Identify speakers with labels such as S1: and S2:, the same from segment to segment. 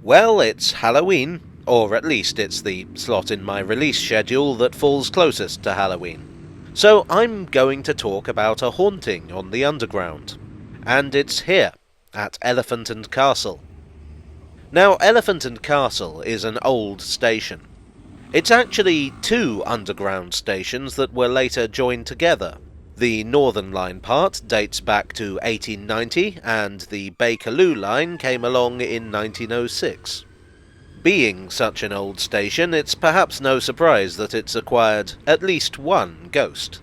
S1: Well, it's Halloween, or at least it's the slot in my release schedule that falls closest to Halloween. So I'm going to talk about a haunting on the underground. And it's here, at Elephant and Castle. Now, Elephant and Castle is an old station. It's actually two underground stations that were later joined together. The Northern Line part dates back to 1890, and the Bakerloo line came along in 1906. Being such an old station, it's perhaps no surprise that it's acquired at least one ghost.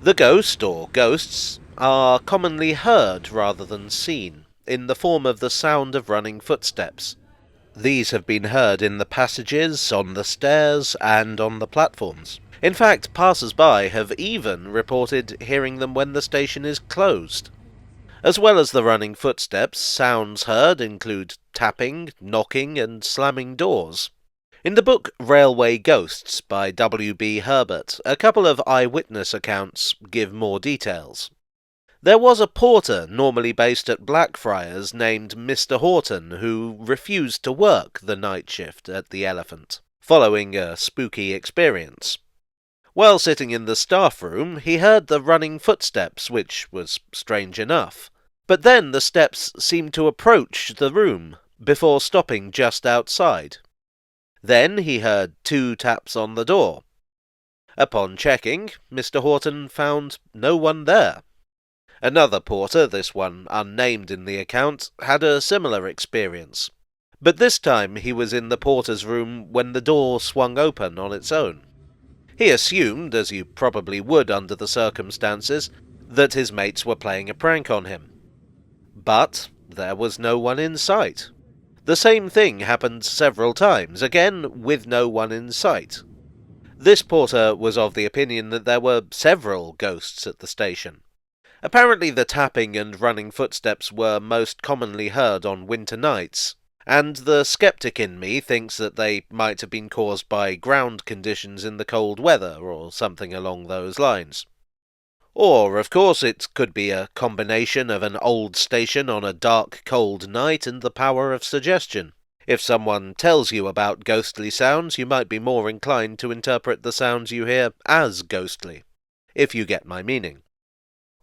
S1: The ghost, or ghosts, are commonly heard rather than seen, in the form of the sound of running footsteps. These have been heard in the passages, on the stairs, and on the platforms. In fact, passers-by have even reported hearing them when the station is closed. As well as the running footsteps, sounds heard include tapping, knocking, and slamming doors. In the book Railway Ghosts by W.B. Herbert, a couple of eyewitness accounts give more details. There was a porter normally based at Blackfriars named Mr. Horton who refused to work the night shift at the Elephant, following a spooky experience. While sitting in the staff room, he heard the running footsteps, which was strange enough. But then the steps seemed to approach the room, before stopping just outside. Then he heard 2 taps on the door. Upon checking, Mr. Horton found no one there. Another porter, this one unnamed in the account, had a similar experience. But this time he was in the porter's room when the door swung open on its own. He assumed, as you probably would under the circumstances, that his mates were playing a prank on him. But there was no one in sight. The same thing happened several times, again with no one in sight. This porter was of the opinion that there were several ghosts at the station. Apparently the tapping and running footsteps were most commonly heard on winter nights, and the skeptic in me thinks that they might have been caused by ground conditions in the cold weather, or something along those lines. Or, of course, it could be a combination of an old station on a dark, cold night and the power of suggestion. If someone tells you about ghostly sounds, you might be more inclined to interpret the sounds you hear as ghostly, if you get my meaning.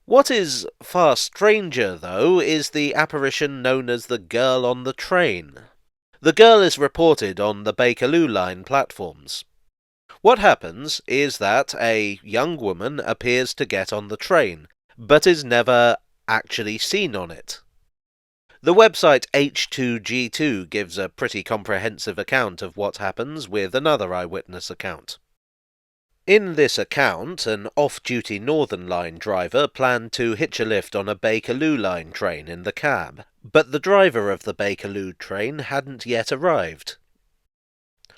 S1: What is far stranger, though, is the apparition known as the girl on the train. The girl is reported on the Bakerloo line platforms. What happens is that a young woman appears to get on the train, but is never actually seen on it. The website H2G2 gives a pretty comprehensive account of what happens with another eyewitness account. In this account, an off-duty Northern Line driver planned to hitch a lift on a Bakerloo line train in the cab, but the driver of the Bakerloo train hadn't yet arrived.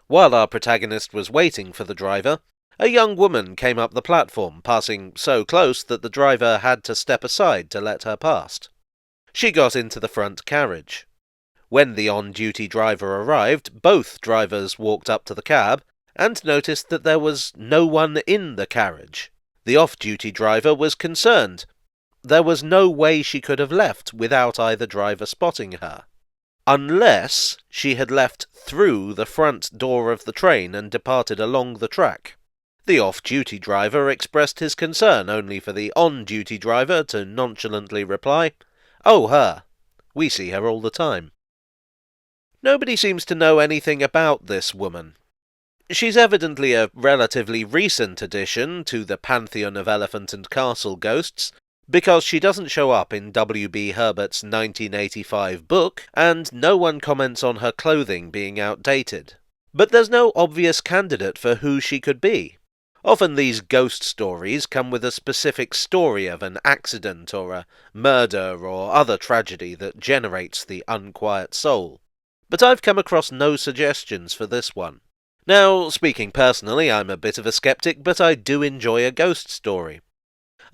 S1: While our protagonist was waiting for the driver, a young woman came up the platform, passing so close that the driver had to step aside to let her past. She got into the front carriage. When the on-duty driver arrived, both drivers walked up to the cab and noticed that there was no one in the carriage. The off-duty driver was concerned. There was no way she could have left without either driver spotting her, unless she had left through the front door of the train and departed along the track. The off-duty driver expressed his concern only for the on-duty driver to nonchalantly reply, "Oh, her. We see her all the time." Nobody seems to know anything about this woman. She's evidently a relatively recent addition to the pantheon of Elephant and Castle ghosts, because she doesn't show up in W.B. Herbert's 1985 book, and no one comments on her clothing being outdated. But there's no obvious candidate for who she could be. Often these ghost stories come with a specific story of an accident or a murder or other tragedy that generates the unquiet soul. But I've come across no suggestions for this one. Now, speaking personally, I'm a bit of a skeptic, but I do enjoy a ghost story.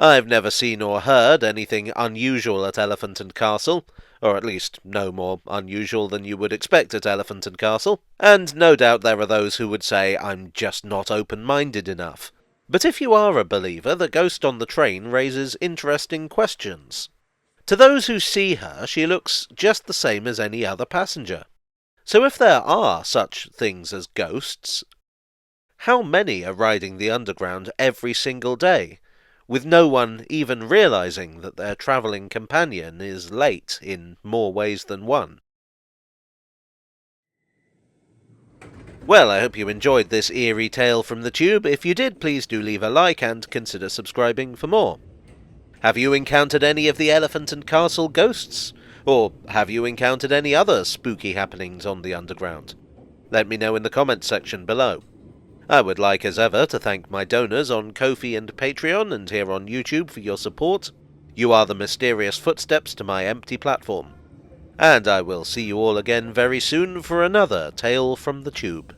S1: I've never seen or heard anything unusual at Elephant and Castle, or at least no more unusual than you would expect at Elephant and Castle, and no doubt there are those who would say I'm just not open-minded enough. But if you are a believer, the ghost on the train raises interesting questions. To those who see her, she looks just the same as any other passenger. So if there are such things as ghosts, how many are riding the underground every single day, with no one even realizing that their travelling companion is late in more ways than one? Well, I hope you enjoyed this eerie tale from the tube. If you did, please do leave a like and consider subscribing for more. Have you encountered any of the Elephant and Castle ghosts? Or have you encountered any other spooky happenings on the underground? Let me know in the comments section below. I would like, as ever, to thank my donors on Ko-fi and Patreon and here on YouTube for your support. You are the mysterious footsteps to my empty platform. And I will see you all again very soon for another Tale from the Tube.